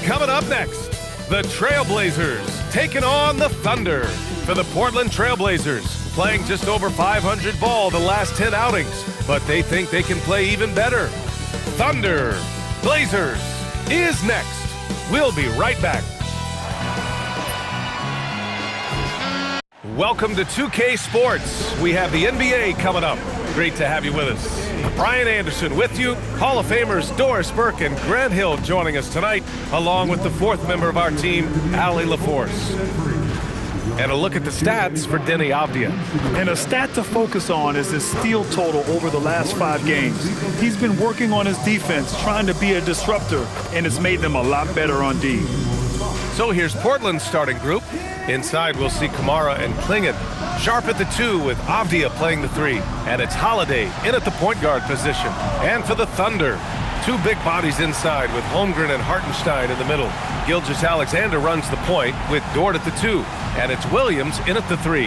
Coming up next, the Trailblazers taking on the Thunder. For the Portland Trailblazers, playing just over .500 ball the last 10 outings, but they think they can play even better. Thunder Blazers is next. We'll be right back. Welcome to 2K Sports. We have the NBA coming up. Great to have you with us. Brian Anderson with you. Hall of Famers Doris Burke and Grant Hill joining us tonight, along with the fourth member of our team, Allie LaForce. And a look at the stats for Denny Avdia. And a stat to focus on is his steal total over the last 5 games. He's been working on his defense, trying to be a disruptor, and it's made them a lot better on D. So here's Portland's starting group. Inside, we'll see Kamara and Klingon. Sharp at the 2 with Avdia playing the 3. And it's Holiday in at the point guard position. And for the Thunder, 2 big bodies inside with Holmgren and Hartenstein in the middle. Gilgeous-Alexander runs the point with Dort at the 2. And it's Williams in at the 3.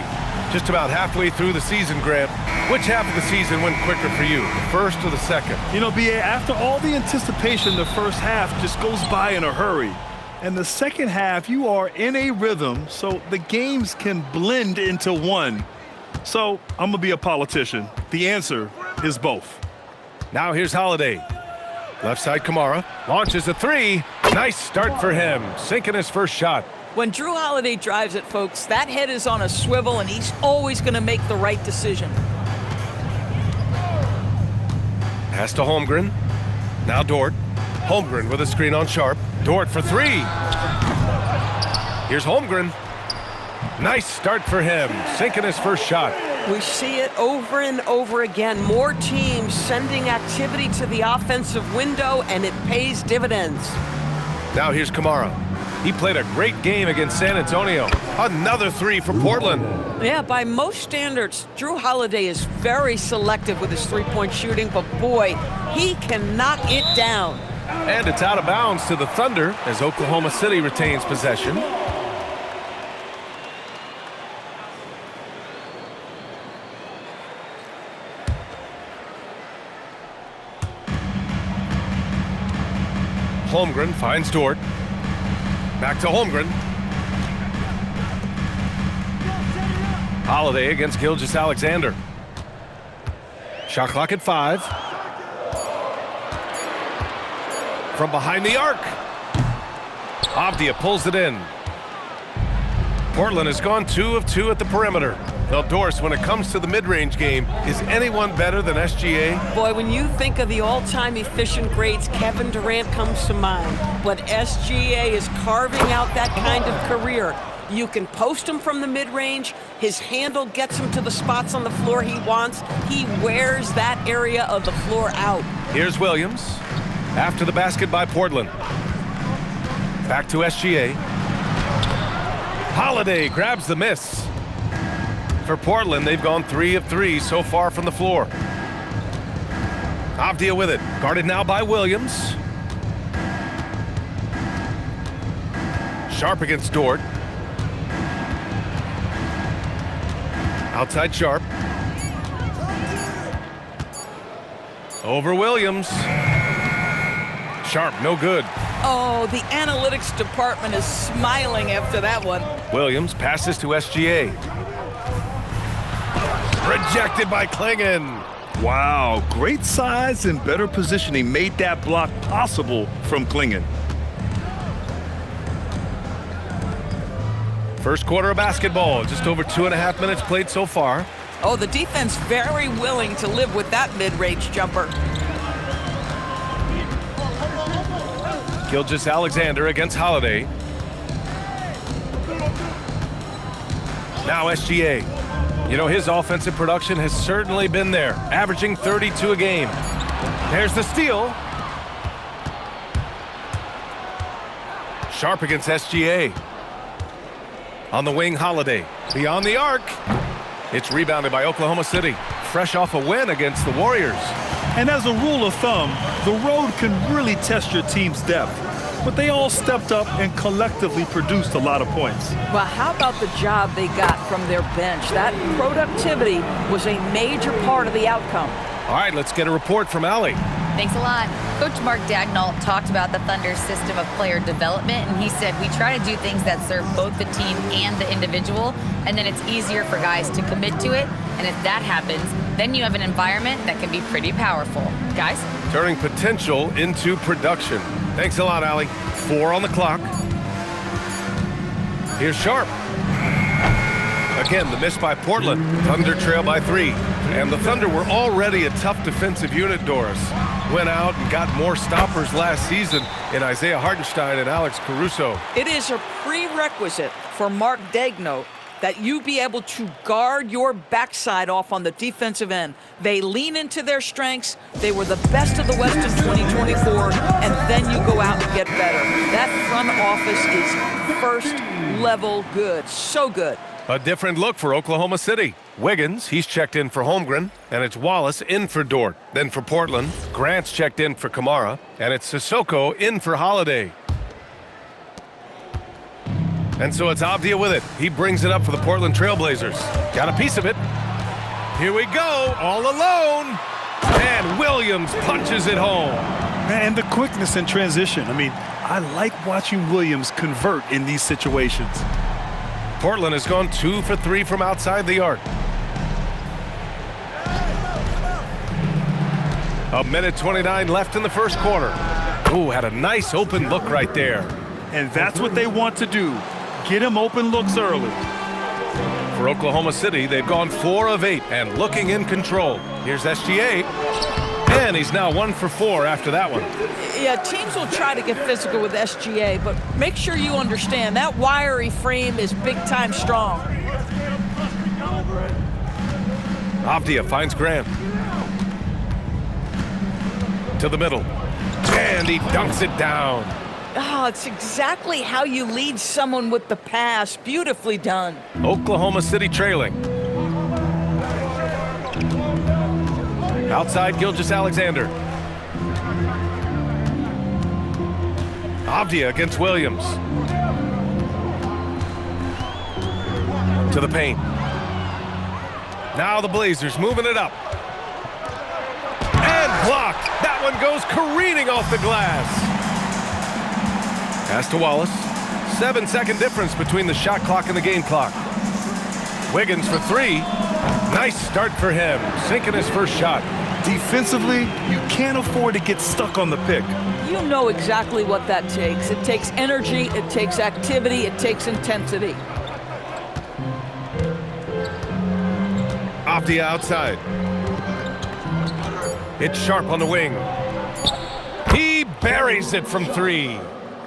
Just about halfway through the season, Grant. Which half of the season went quicker for you, the first or the second? You know, B.A., after all the anticipation, the first half just goes by in a hurry. And the second half, you are in a rhythm, so the games can blend into one. So I'm going to be a politician. The answer is both. Now here's Holiday. Left side Kamara. Launches a 3. Nice start for him. Sinking his first shot. When Drew Holiday drives it, folks, that head is on a swivel, and he's always going to make the right decision. Pass to Holmgren. Now Dort. Holmgren with a screen on Sharp. Dort for 3. Here's Holmgren. Nice start for him. Sinking his first shot. We see it over and over again. More teams sending activity to the offensive window, and it pays dividends. Now here's Kamara. He played a great game against San Antonio. Another 3 for Portland. Yeah, by most standards, Drew Holiday is very selective with his three-point shooting, but boy, he can knock it down. And it's out of bounds to the Thunder as Oklahoma City retains possession. Holmgren finds Dort. Back to Holmgren. Holiday against Gilgeous-Alexander. Shot clock at 5. From behind the arc. Avdia pulls it in. Portland has gone 2 of 2 at the perimeter. Now, Doris, when it comes to the mid-range game, is anyone better than SGA? Boy, when you think of the all-time efficient greats, Kevin Durant comes to mind. But SGA is carving out that kind of career. You can post him from the mid-range. His handle gets him to the spots on the floor he wants. He wears that area of the floor out. Here's Williams. After the basket by Portland. Back to SGA. Holiday grabs the miss. For Portland, they've gone 3 of 3 so far from the floor. Avdia with it. Guarded now by Williams. Sharp against Dort. Outside Sharp. Over Williams. Sharp, no good. Oh, the analytics department is smiling after that one. Williams passes to SGA. Rejected by Klingon. Wow, great size and better positioning made that block possible from Klingon. First quarter of basketball, just over 2.5 minutes played so far. Oh, the defense very willing to live with that mid-range jumper. Gilgeous-Alexander against Holiday. Now SGA. You know, his offensive production has certainly been there, averaging 32 a game. There's the steal. Sharp against SGA. On the wing, Holiday. Beyond the arc. It's rebounded by Oklahoma City, fresh off a win against the Warriors. And as a rule of thumb, the road can really test your team's depth. But they all stepped up and collectively produced a lot of points. Well, how about the job they got from their bench? That productivity was a major part of the outcome. All right, let's get a report from Allie. Thanks a lot. Coach Mark Dagnall talked about the Thunder's system of player development, and he said, we try to do things that serve both the team and the individual, and then it's easier for guys to commit to it. And if that happens, then you have an environment that can be pretty powerful. Guys? Turning potential into production. Thanks a lot, Allie. 4 on the clock. Here's Sharp. Again, the miss by Portland. Thunder trail by 3. And the Thunder were already a tough defensive unit, Doris. Went out and got more stoppers last season in Isaiah Hartenstein and Alex Caruso. It is a prerequisite for Mark Dagnall that you be able to guard your backside off on the defensive end. They lean into their strengths. They were the best of the West in 2024, and then you go out and get better. That front office is first-level good, so good. A different look for Oklahoma City. Wiggins, he's checked in for Holmgren, and it's Wallace in for Dort. Then for Portland, Grant's checked in for Kamara, and it's Sissoko in for Holiday. And so it's Avdia with it. He brings it up for the Portland Trailblazers. Got a piece of it. Here we go, all alone. And Williams punches it home. And the quickness in transition. I mean, I like watching Williams convert in these situations. Portland has gone 2 for 3 from outside the arc. A minute 29 left in the first quarter. Ooh, had a nice open look right there. And that's what they want to do. Get him open looks early. For Oklahoma City, they've gone 4 of 8 and looking in control. Here's SGA. And he's now 1 for 4 after that one. Yeah, teams will try to get physical with SGA, but make sure you understand that wiry frame is big-time strong. Avdia finds Grant. To the middle. And he dunks it down. Oh, it's exactly how you lead someone with the pass. Beautifully done. Oklahoma City trailing. Outside Gilgeous-Alexander. Avdia against Williams. To the paint. Now the Blazers moving it up. And blocked. That one goes careening off the glass. Pass to Wallace. 7-second difference between the shot clock and the game clock. Wiggins for 3. Nice start for him, sinking his first shot. Defensively, you can't afford to get stuck on the pick. You know exactly what that takes. It takes energy, it takes activity, it takes intensity. Off the outside. It's Sharp on the wing. He buries it from 3.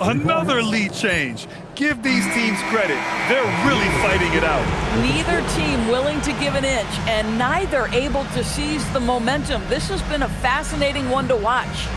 Another lead change. Give these teams credit. They're really fighting it out. Neither team willing to give an inch, and neither able to seize the momentum. This has been a fascinating one to watch.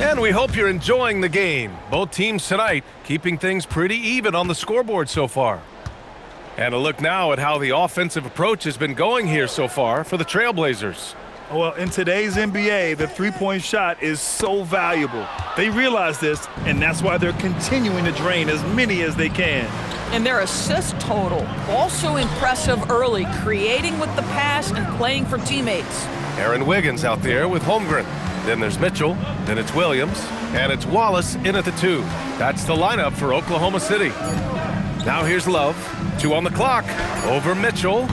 And we hope you're enjoying the game. Both teams tonight keeping things pretty even on the scoreboard so far. And a look now at how the offensive approach has been going here so far for the Trailblazers. Well, in today's NBA, the three-point shot is so valuable. They realize this, and that's why they're continuing to drain as many as they can. And their assist total, also impressive early, creating with the pass and playing for teammates. Aaron Wiggins out there with Holmgren. Then there's Mitchell, then it's Williams, and it's Wallace in at the 2. That's the lineup for Oklahoma City. Now here's Love, 2 on the clock, over Mitchell,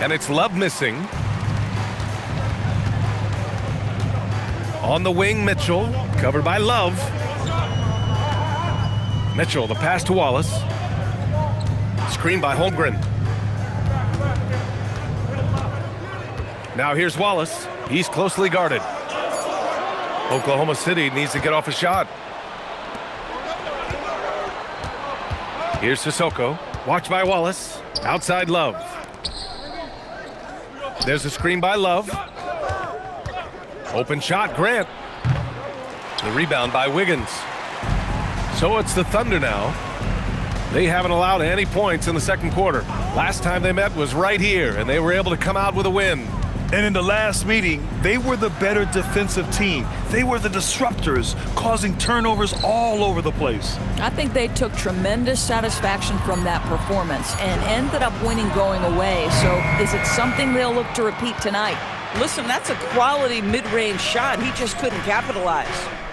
and it's Love missing. On the wing, Mitchell, covered by Love. Mitchell, the pass to Wallace. Screen by Holmgren. Now here's Wallace. He's closely guarded. Oklahoma City needs to get off a shot. Here's Sissoko. Watched by Wallace. Outside Love. There's a screen by Love. Open shot, Grant. The rebound by Wiggins. So it's the Thunder now. They haven't allowed any points in the second quarter. Last time they met was right here, and they were able to come out with a win. And in the last meeting, they were the better defensive team. They were the disruptors, causing turnovers all over the place. I think they took tremendous satisfaction from that performance and ended up winning going away. So is it something they'll look to repeat tonight? Listen, that's a quality mid-range shot. He just couldn't capitalize.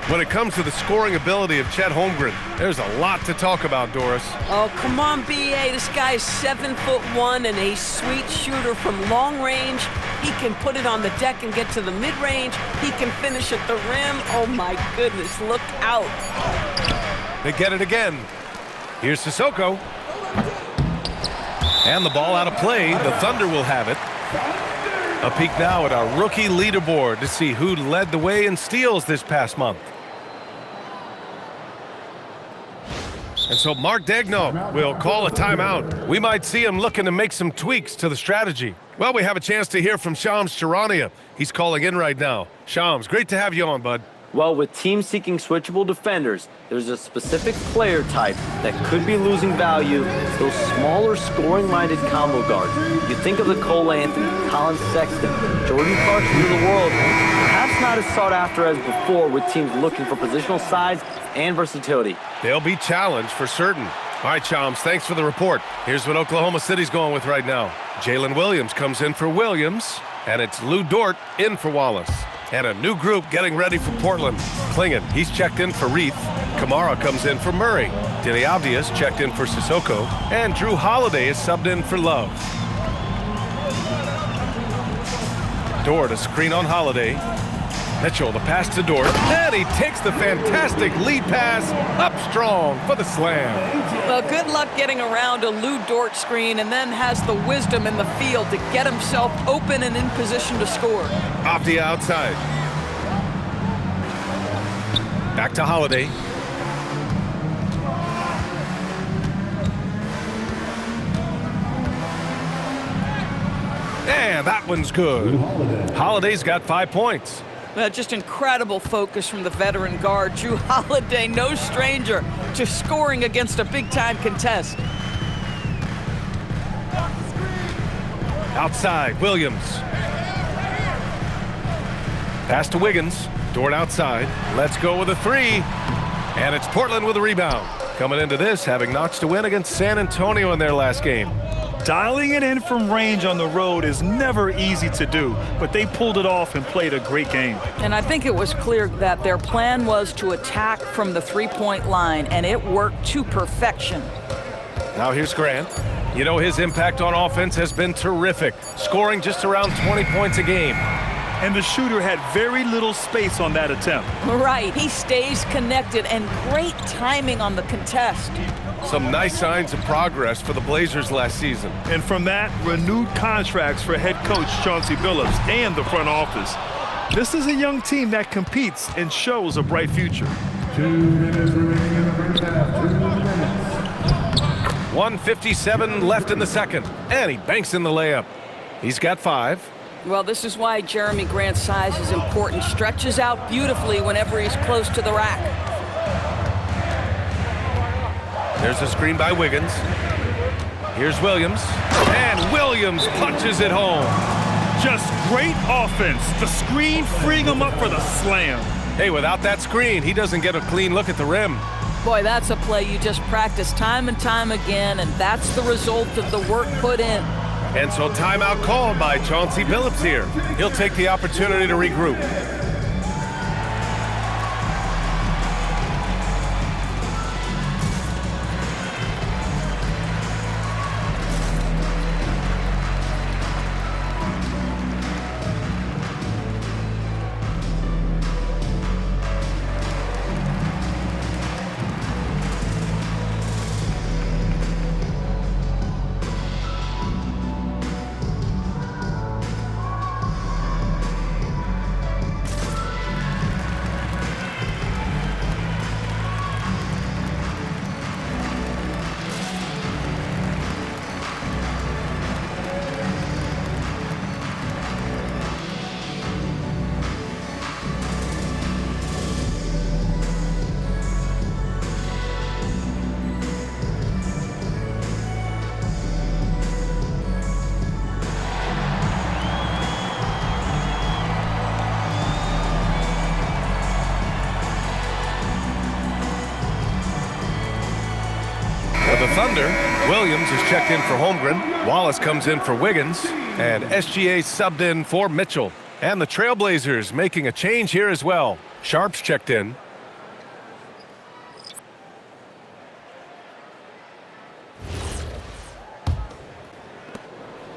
When it comes to the scoring ability of Chet Holmgren, there's a lot to talk about, Doris. Oh, come on, B.A. This guy is 7'1" and a sweet shooter from long range. He can put it on the deck and get to the mid-range. He can finish at the rim. Oh, my goodness, look out. They get it again. Here's Sissoko. And the ball out of play. The Thunder will have it. A peek now at our rookie leaderboard to see who led the way in steals this past month. And so Mark Daigneault will call a timeout. We might see him looking to make some tweaks to the strategy. Well, we have a chance to hear from Shams Charania. He's calling in right now. Shams, great to have you on, bud. Well, with teams seeking switchable defenders, there's a specific player type that could be losing value, those smaller scoring-minded combo guards. You think of the Cole Anthony, Colin Sexton, Jordan Clarkson of the world, perhaps not as sought after as before with teams looking for positional size and versatility. They'll be challenged for certain. All right, Shams, thanks for the report. Here's what Oklahoma City's going with right now. Jalen Williams comes in for Williams, and it's Lou Dort in for Wallace. And a new group getting ready for Portland. Klingon, he's checked in for Reith. Kamara comes in for Murray. Deni Avdia's checked in for Sissoko. And Drew Holiday is subbed in for Love. Dort, a screen on Holiday. Mitchell, the pass to Dort. And he takes the fantastic lead pass up strong for the slam. Well, good luck getting around a Lou Dort screen and then has the wisdom in the field to get himself open and in position to score. Avdia outside. Back to Holiday. And that one's good. Holiday's got 5 points. Just incredible focus from the veteran guard. Drew Holiday, no stranger to scoring against a big-time contest. Outside, Williams. Pass to Wiggins. Dort outside. Let's go with a three. And it's Portland with a rebound. Coming into this, having notched a win against San Antonio in their last game. Dialing it in from range on the road is never easy to do, but they pulled it off and played a great game. And I think it was clear that their plan was to attack from the three-point line, and it worked to perfection. Now here's Grant. You know, his impact on offense has been terrific, scoring just around 20 points a game. And the shooter had very little space on that attempt. Right, he stays connected and great timing on the contest. Some nice signs of progress for the Blazers last season. And from that, renewed contracts for head coach Chauncey Billups and the front office. This is a young team that competes and shows a bright future. 2 minutes remaining in the first half. 2 minutes. 1:57 left in the second. And he banks in the layup. He's got 5. Well, this is why Jeremy Grant's size is important. Stretches out beautifully whenever he's close to the rack. There's a screen by Wiggins. Here's Williams. And Williams punches it home. Just great offense. The screen freeing him up for the slam. Hey, without that screen, he doesn't get a clean look at the rim. Boy, that's a play you just practice time and time again, and that's the result of the work put in. And so timeout called by Chauncey Billups here. He'll take the opportunity to regroup. Thunder, Williams is checked in for Holmgren. Wallace comes in for Wiggins. And SGA subbed in for Mitchell. And the Trailblazers making a change here as well. Sharp's checked in.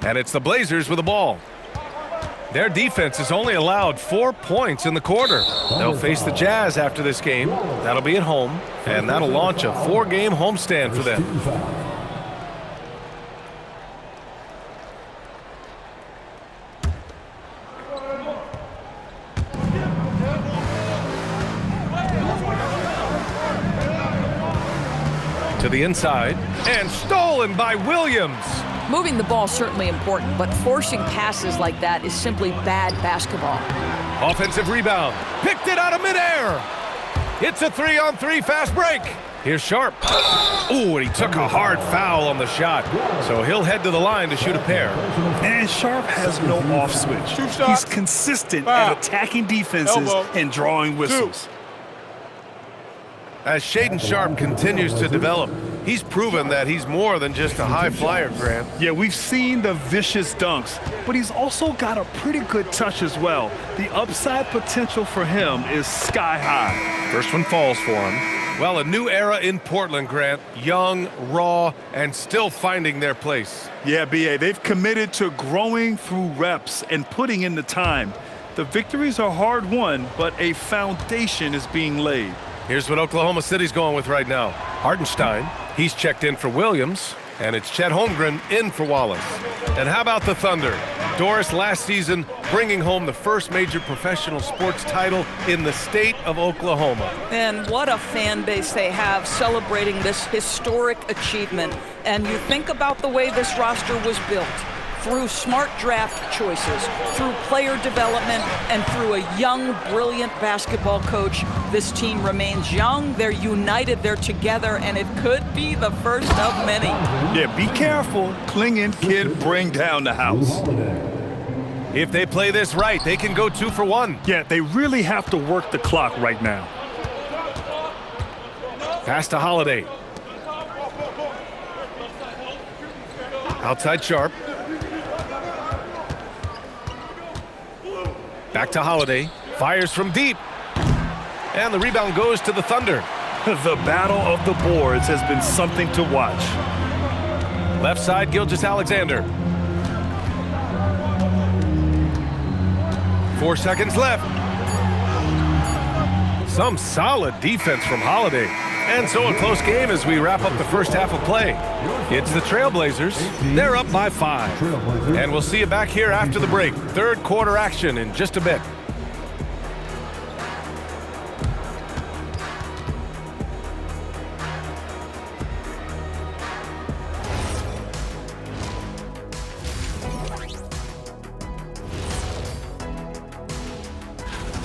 And it's the Blazers with the ball. Their defense has only allowed 4 points in the quarter. They'll face the Jazz after this game. That'll be at home, and that'll launch a 4-game homestand for them. To the inside, and stolen by Williams. Moving the ball is certainly important, but forcing passes like that is simply bad basketball. Offensive rebound. Picked it out of midair. It's a 3-on-3 fast break. Here's Sharp. Ooh, and he took a hard foul on the shot. So he'll head to the line to shoot a pair. And Sharp has no off switch. He's consistent at attacking defenses and drawing whistles. As Shaedon Sharp continues to develop, he's proven that he's more than just a high flyer, Grant. Yeah, we've seen the vicious dunks, but he's also got a pretty good touch as well. The upside potential for him is sky high. First one falls for him. Well, a new era in Portland, Grant. Young, raw, and still finding their place. Yeah, B.A., they've committed to growing through reps and putting in the time. The victories are hard won, but a foundation is being laid. Here's what Oklahoma City's going with right now. Hartenstein, he's checked in for Williams, and it's Chet Holmgren in for Wallace. And how about the Thunder? Doris last season bringing home the first major professional sports title in the state of Oklahoma. And what a fan base they have celebrating this historic achievement. And you think about the way this roster was built. Through smart draft choices, through player development, and through a young, brilliant basketball coach, this team remains young, they're united, they're together, and it could be the first of many. Yeah, be careful. Klingen kid bring down the house. If they play this right, they can go 2 for 1. Yeah, they really have to work the clock right now. Pass to Holiday. Outside Sharp. Back to Holiday. Fires from deep. And the rebound goes to the Thunder. The battle of the boards has been something to watch. Left side, Gilgeous-Alexander. 4 seconds left. Some solid defense from Holiday. And so a close game as we wrap up the first half of play. It's the Trailblazers. They're up by 5. And we'll see you back here after the break. Third quarter action in just a bit.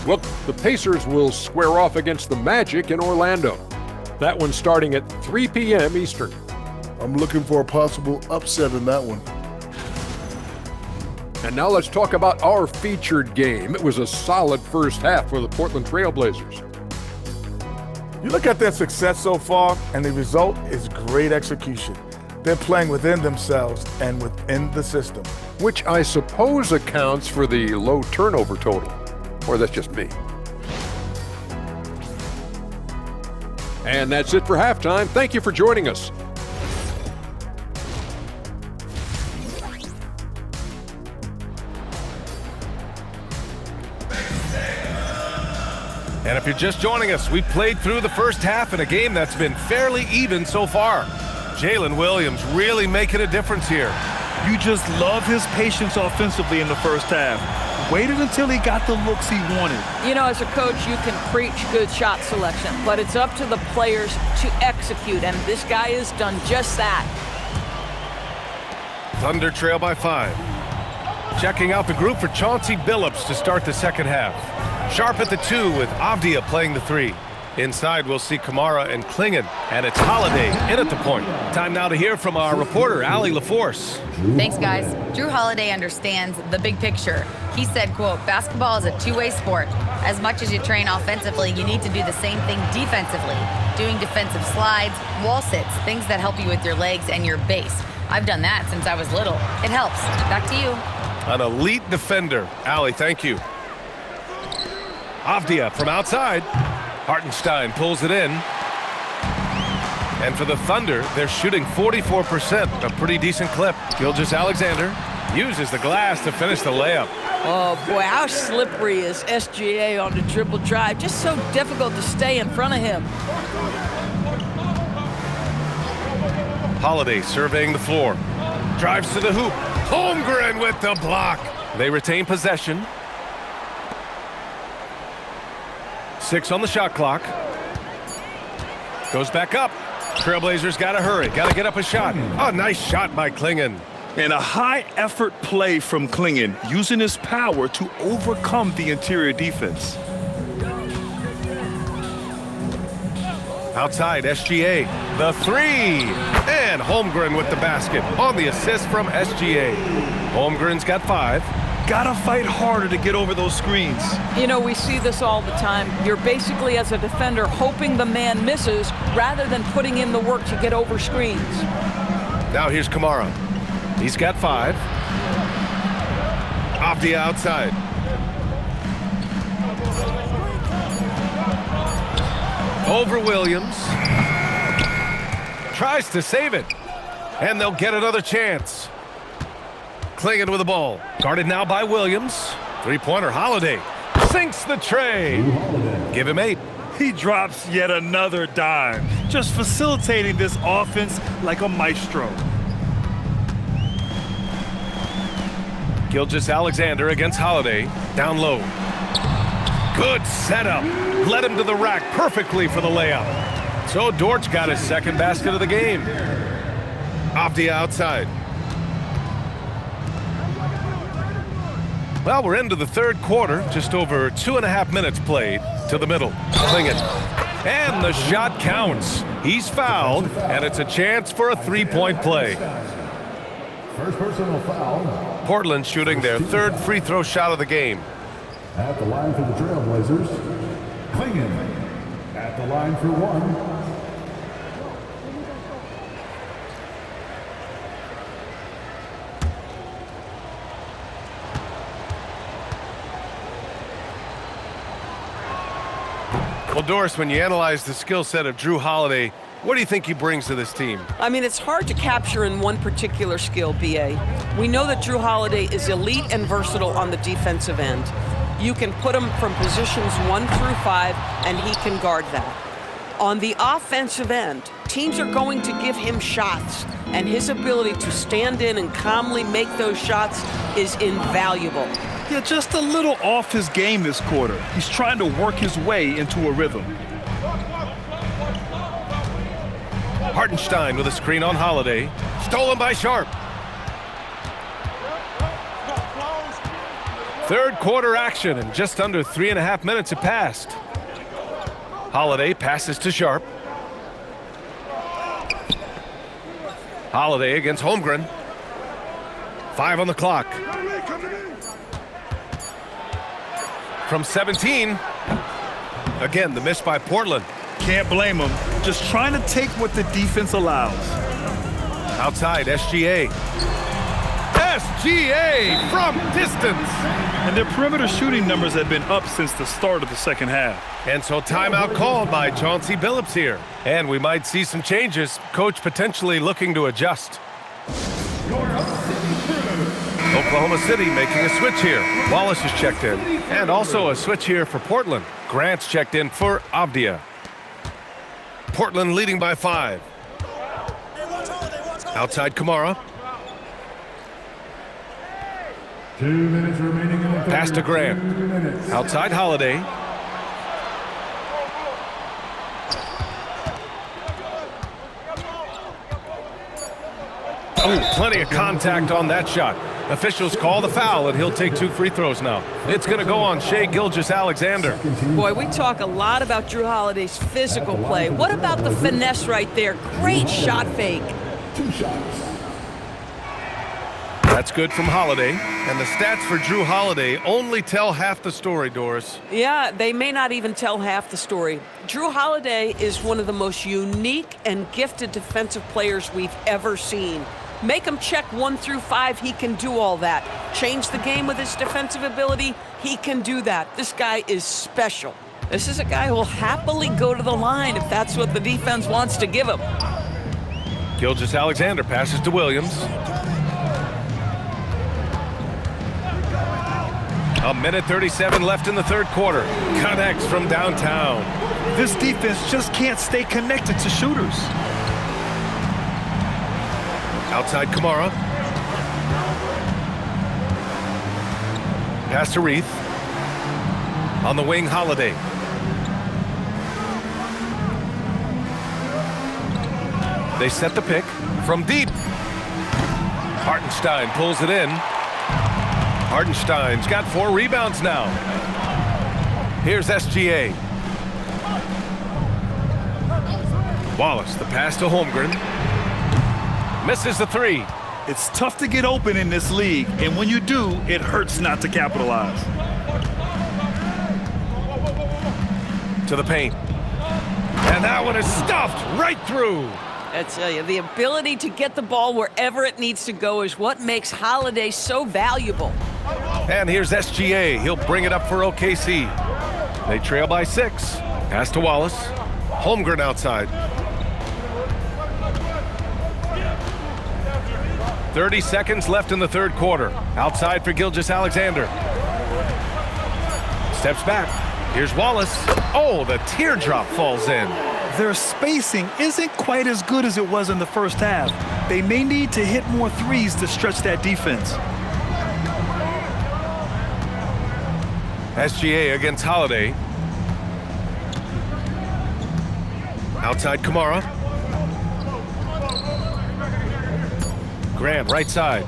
Well, the Pacers will square off against the Magic in Orlando. That one's starting at 3 p.m. Eastern. I'm looking for a possible upset in that one. And now let's talk about our featured game. It was a solid first half for the Portland Trailblazers. You look at their success so far, and the result is great execution. They're playing within themselves and within the system. Which I suppose accounts for the low turnover total. Or that's just me. And that's it for halftime. Thank you for joining us. And if you're just joining us, we played through the first half in a game that's been fairly even so far. Jalen Williams really making a difference here. You just love his patience offensively in the first half. Waited until he got the looks he wanted. You know, as a coach, you can preach good shot selection, but it's up to the players to execute, and this guy has done just that. Thunder trail by 5. Checking out the group for Chauncey Billups to start the second half. Sharp at the 2 with Avdia playing the 3. Inside, we'll see Kamara and Klingen, and it's Holiday in at the point. Time now to hear from our reporter, Allie LaForce. Thanks, guys. Drew Holiday understands the big picture. He said, quote, basketball is a two-way sport. As much as you train offensively, you need to do the same thing defensively. Doing defensive slides, wall sits, things that help you with your legs and your base. I've done that since I was little. It helps. Back to you. An elite defender. Allie, thank you. Avdia from outside. Hartenstein pulls it in. And for the Thunder, they're shooting 44%, a pretty decent clip. Gilgeous-Alexander uses the glass to finish the layup. Oh, boy, how slippery is SGA on the dribble drive? Just so difficult to stay in front of him. Holiday surveying the floor. Drives to the hoop. Holmgren with the block. They retain possession. 6 on the shot clock. Goes back up. Trailblazers got to hurry. Got to get up a shot. Oh, nice shot by Klingen. And a high-effort play from Klingen, using his power to overcome the interior defense. Outside, SGA. The three. And Holmgren with the basket on the assist from SGA. Holmgren's got 5. Gotta fight harder to get over those screens. You know, we see this all the time. You're basically, as a defender, hoping the man misses rather than putting in the work to get over screens. Now here's Kamara. He's got 5. Avdia outside. Over Williams. Tries to save it. And they'll get another chance. Klingen with the ball. Guarded now by Williams. Three-pointer Holiday. Sinks the tray. Give him 8. He drops yet another dime, just facilitating this offense like a maestro. Gilgeous-Alexander against Holiday. Down low. Good setup. Led him to the rack perfectly for the layup. So Dortch got his second basket of the game. Avdia outside. Well, we're into the third quarter. Just over 2.5 minutes played. To the middle. Klingen. And the shot counts. He's fouled, and it's a chance for a three-point play. First personal foul. Portland shooting their third free throw shot of the game. At the line for the Trailblazers, Klingen. At the line for 1. Well, Doris, when you analyze the skill set of Drew Holiday, what do you think he brings to this team? I mean, it's hard to capture in one particular skill, B.A. We know that Drew Holiday is elite and versatile on the defensive end. You can put him from positions 1 through 5, and he can guard that. On the offensive end, teams are going to give him shots, and his ability to stand in and calmly make those shots is invaluable. Yeah, just a little off his game this quarter. He's trying to work his way into a rhythm. Hartenstein with a screen on Holiday. Stolen by Sharp. Third quarter action, and just under 3.5 minutes have passed. Holiday passes to Sharp. Holiday against Holmgren. 5 on the clock. From 17. Again, the miss by Portland. Can't blame him. Just trying to take what the defense allows. Outside, SGA. SGA from distance. And their perimeter shooting numbers have been up since the start of the second half. And so timeout called by Chauncey Billups here. And we might see some changes. Coach potentially looking to adjust. Oklahoma City making a switch here. Wallace is checked in. And also a switch here for Portland. Grant's checked in for Avdia. Portland leading by 5. Outside Kamara. 2 minutes remaining in the third. Pass to Grant. Outside Holiday. Oh, plenty of contact on that shot. Officials call the foul, and he'll take 2 free throws now. It's going to go on Shai Gilgeous-Alexander. Boy, we talk a lot about Drew Holiday's physical play. What about the finesse right there? Great shot fake. 2 shots. That's good from Holiday. And the stats for Drew Holiday only tell half the story, Doris. Yeah, they may not even tell half the story. Drew Holiday is one of the most unique and gifted defensive players we've ever seen. Make him check 1 through 5, he can do all that. Change the game with his defensive ability, he can do that. This guy is special. This is a guy who will happily go to the line if that's what the defense wants to give him. Gilgeous-Alexander passes to Williams. A minute 37 left in the third quarter. Connects from downtown. This defense just can't stay connected to shooters. Outside Kamara. Pass to Reith. On the wing, Holiday. They set the pick from deep. Hartenstein pulls it in. Hartenstein's got 4 rebounds now. Here's SGA. Wallace, the pass to Holmgren. Misses the 3. It's tough to get open in this league, and when you do, it hurts not to capitalize. To the paint. And that one is stuffed right through. I tell you, the ability to get the ball wherever it needs to go is what makes Holiday so valuable. And here's SGA. He'll bring it up for OKC. They trail by 6. Pass to Wallace. Holmgren outside. 30 seconds left in the third quarter. Outside for Gilgeous-Alexander. Steps back. Here's Wallace. Oh, the teardrop falls in. Their spacing isn't quite as good as it was in the first half. They may need to hit more threes to stretch that defense. SGA against Holiday. Outside Kamara. Grant, right side.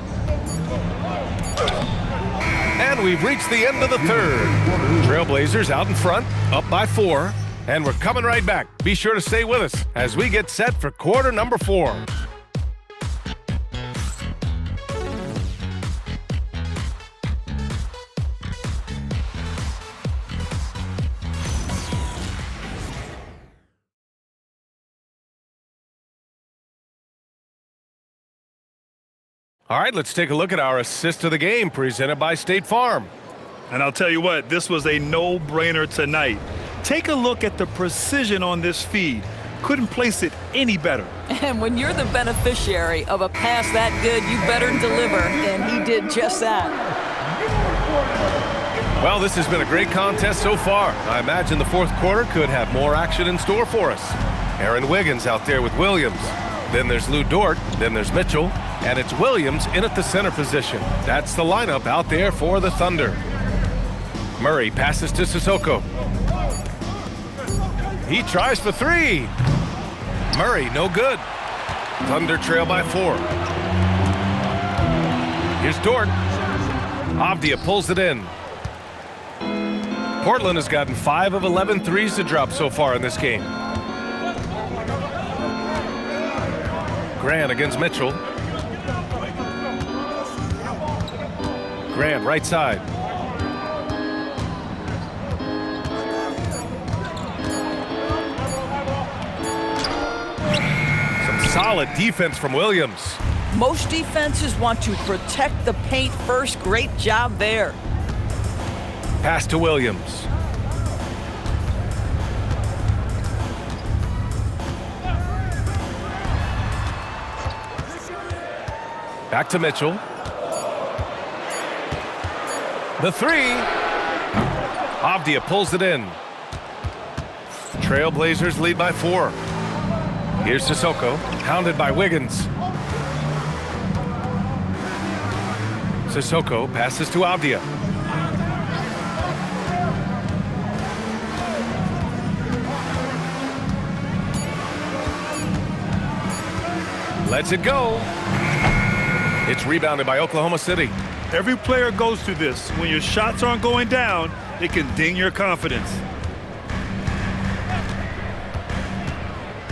And we've reached the end of the third. Trailblazers out in front, up by 4. And we're coming right back. Be sure to stay with us as we get set for quarter number 4. All right, let's take a look at our assist of the game presented by State Farm. And I'll tell you what, this was a no-brainer tonight. Take a look at the precision on this feed. Couldn't place it any better. And when you're the beneficiary of a pass that good, you better deliver, and he did just that. Well, this has been a great contest so far. I imagine the fourth quarter could have more action in store for us. Aaron Wiggins out there with Williams. Then there's Lou Dort. Then there's Mitchell. And it's Williams in at the center position. That's the lineup out there for the Thunder. Murray passes to Sissoko. He tries for 3. Murray, no good. Thunder trail by 4. Here's Dort. Avdia pulls it in. Portland has gotten 5 of 11 threes to drop so far in this game. Grant against Mitchell. Grant, right side. Some solid defense from Williams. Most defenses want to protect the paint first. Great job there. Pass to Williams. Back to Mitchell. The 3. Avdia pulls it in. Trailblazers lead by 4. Here's Sissoko, hounded by Wiggins. Sissoko passes to Avdia. Lets it go. It's rebounded by Oklahoma City. Every player goes through this. When your shots aren't going down, it can ding your confidence.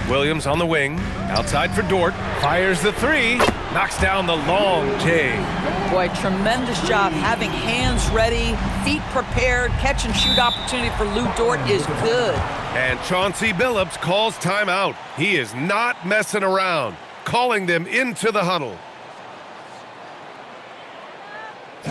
Williams on the wing, outside for Dort, fires the three, knocks down the long J. Boy, tremendous job having hands ready, feet prepared, catch and shoot opportunity for Lou Dort is good. And Chauncey Billups calls timeout. He is not messing around, calling them into the huddle. For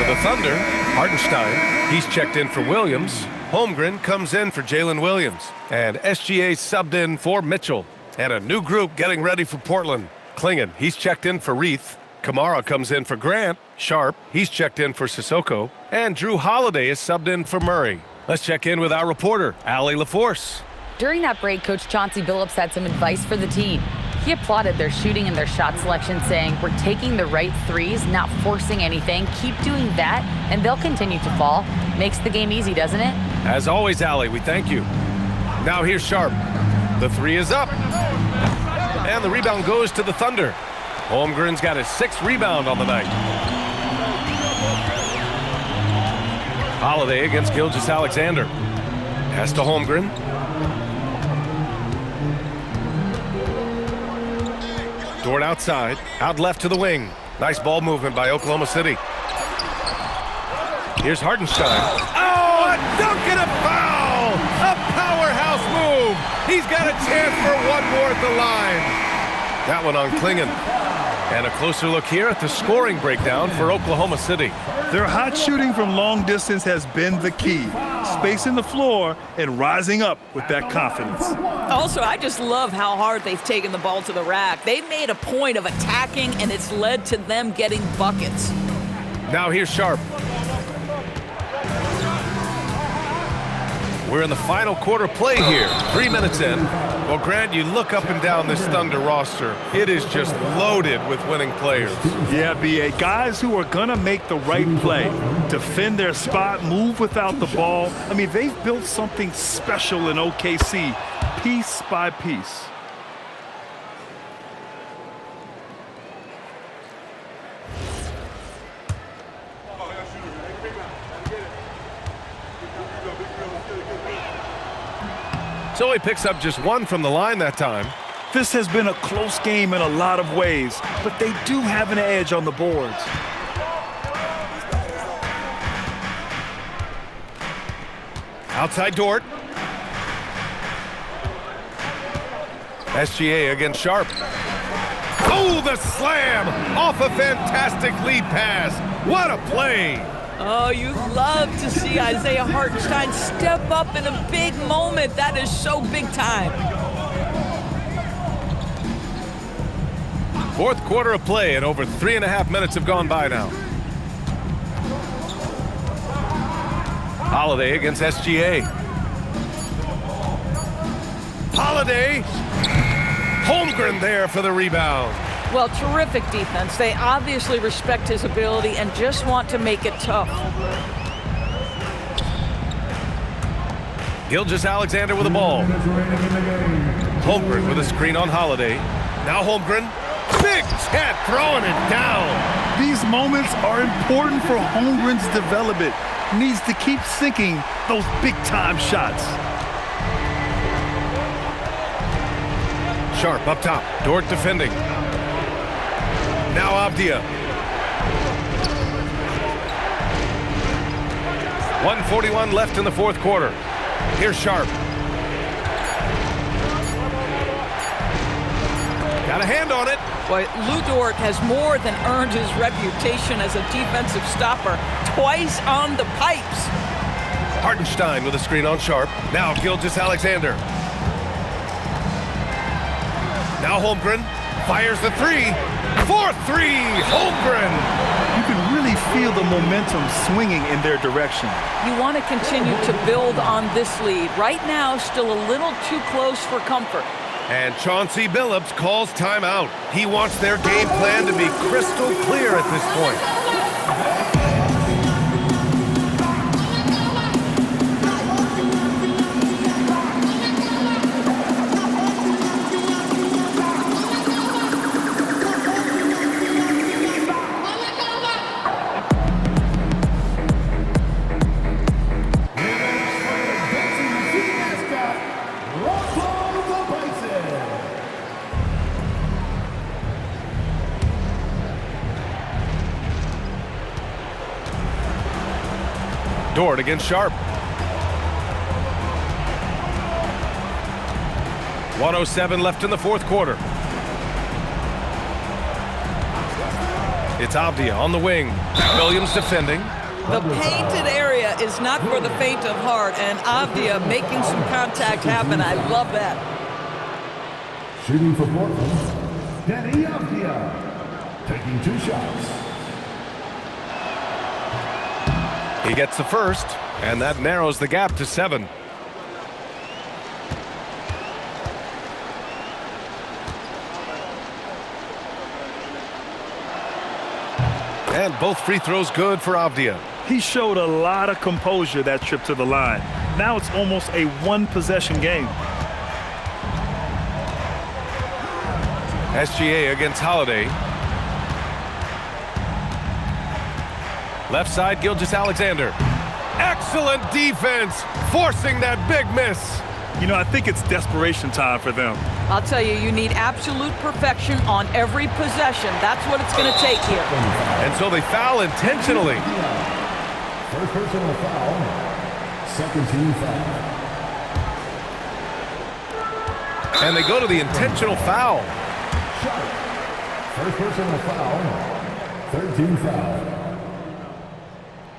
the Thunder, Hartenstein, he's checked in for Williams. Holmgren comes in for Jalen Williams. And SGA subbed in for Mitchell. And a new group getting ready for Portland. Klingon, he's checked in for Reith. Kamara comes in for Grant. Sharp, he's checked in for Sissoko. And Drew Holiday is subbed in for Murray. Let's check in with our reporter, Allie LaForce. During that break, Coach Chauncey Billups had some advice for the team. He applauded their shooting and their shot selection, saying, "We're taking the right threes, not forcing anything. Keep doing that, and they'll continue to fall." Makes the game easy, doesn't it? As always, Allie, we thank you. Now here's Sharp. The three is up. And the rebound goes to the Thunder. Holmgren's got his 6th rebound on the night. Holiday against Gilgeous-Alexander. Pass to Holmgren. Dort outside, out left to the wing. Nice ball movement by Oklahoma City. Here's Hartenstein. Oh, a dunk and a foul! A powerhouse move! He's got a chance for one more at the line. That one on Klingon. And a closer look here at the scoring breakdown for Oklahoma City. Their hot shooting from long distance has been the key. Spacing the floor and rising up with that confidence. Also, I just love how hard they've taken the ball to the rack. They've made a point of attacking, and it's led to them getting buckets. Now here's Sharp. We're in the final quarter play here. 3 minutes in. Well, Grant, you look up and down this Thunder roster. It is just loaded with winning players. Yeah, B.A. Guys who are going to make the right play, defend their spot, move without the ball. I mean, they've built something special in OKC, piece by piece. So he picks up just 1 from the line that time. This has been a close game in a lot of ways, but they do have an edge on the boards. Outside Dort. SGA against Sharp. Oh, the slam off a fantastic lead pass. What a play. Oh, you love to see Isaiah Hartenstein step up in a big moment. That is so big time. 4th quarter of play, and over 3.5 minutes have gone by now. Holiday against SGA. Holiday. Holmgren there for the rebound. Well, terrific defense. They obviously respect his ability and just want to make it tough. Gilgeous-Alexander with the ball. Holmgren with a screen on Holiday. Now Holmgren. Big Chet throwing it down. These moments are important for Holmgren's development. Needs to keep sinking those big-time shots. Sharp up top. Dort defending. Now Avdia. 1:41 left in the 4th quarter. Here's Sharp. Got a hand on it. Boy, Lou Dort has more than earned his reputation as a defensive stopper. Twice on the pipes. Hartenstein with a screen on Sharp. Now Gilgeous-Alexander. Now Holmgren fires the three. 4-3, Holmgren. You can really feel the momentum swinging in their direction. You want to continue to build on this lead. Right now, still a little too close for comfort. And Chauncey Billups calls timeout. He wants their game plan to be crystal clear at this point. Dort against Sharp. 1:07 left in the fourth quarter. It's Avdia on the wing. Williams defending. The painted area is not for the faint of heart, and Avdia making some contact happen. I love that. Shooting for Portland, Danny Avdia, taking 2 shots. He gets the first, and that narrows the gap to 7. And both free throws good for Avdia. He showed a lot of composure that trip to the line. Now it's almost a one-possession game. SGA against Holiday. Left side, Gilgeous-Alexander. Excellent defense, forcing that big miss. You know, I think it's desperation time for them. I'll tell you, you need absolute perfection on every possession. That's what it's going to take here. And so they foul intentionally. First personal foul, second team foul. And they go to the intentional foul. Sharp, first personal foul, third team foul.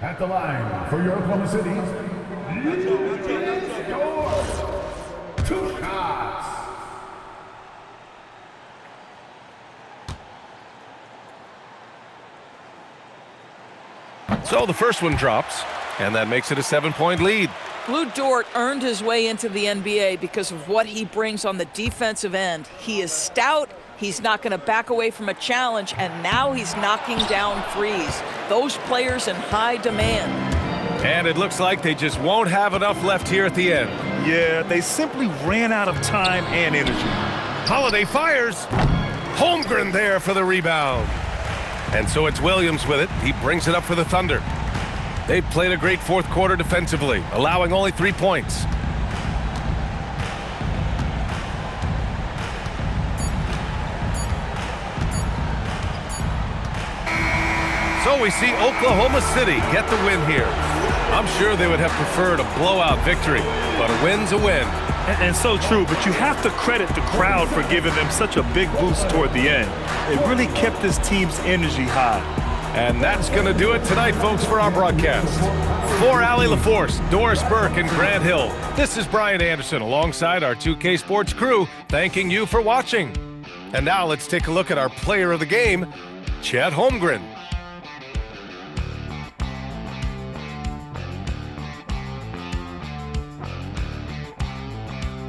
At the line for your Oklahoma City, score 2 shots. So the first one drops, and that makes it a 7-point lead. Lou Dort earned his way into the NBA because of what he brings on the defensive end. He is stout, he's not going to back away from a challenge, and now he's knocking down threes. Those players in high demand. And it looks like they just won't have enough left here at the end. Yeah, they simply ran out of time and energy. Holiday fires. Holmgren there for the rebound. And so it's Williams with it. He brings it up for the Thunder. They've played a great fourth quarter defensively, allowing only 3 points. So we see Oklahoma City get the win here. I'm sure they would have preferred a blowout victory, but a win's a win. And so true, but you have to credit the crowd for giving them such a big boost toward the end. It really kept this team's energy high. And that's going to do it tonight, folks, for our broadcast. For Allie LaForce, Doris Burke, and Grant Hill, this is Brian Anderson alongside our 2K Sports crew, thanking you for watching. And now let's take a look at our player of the game, Chet Holmgren.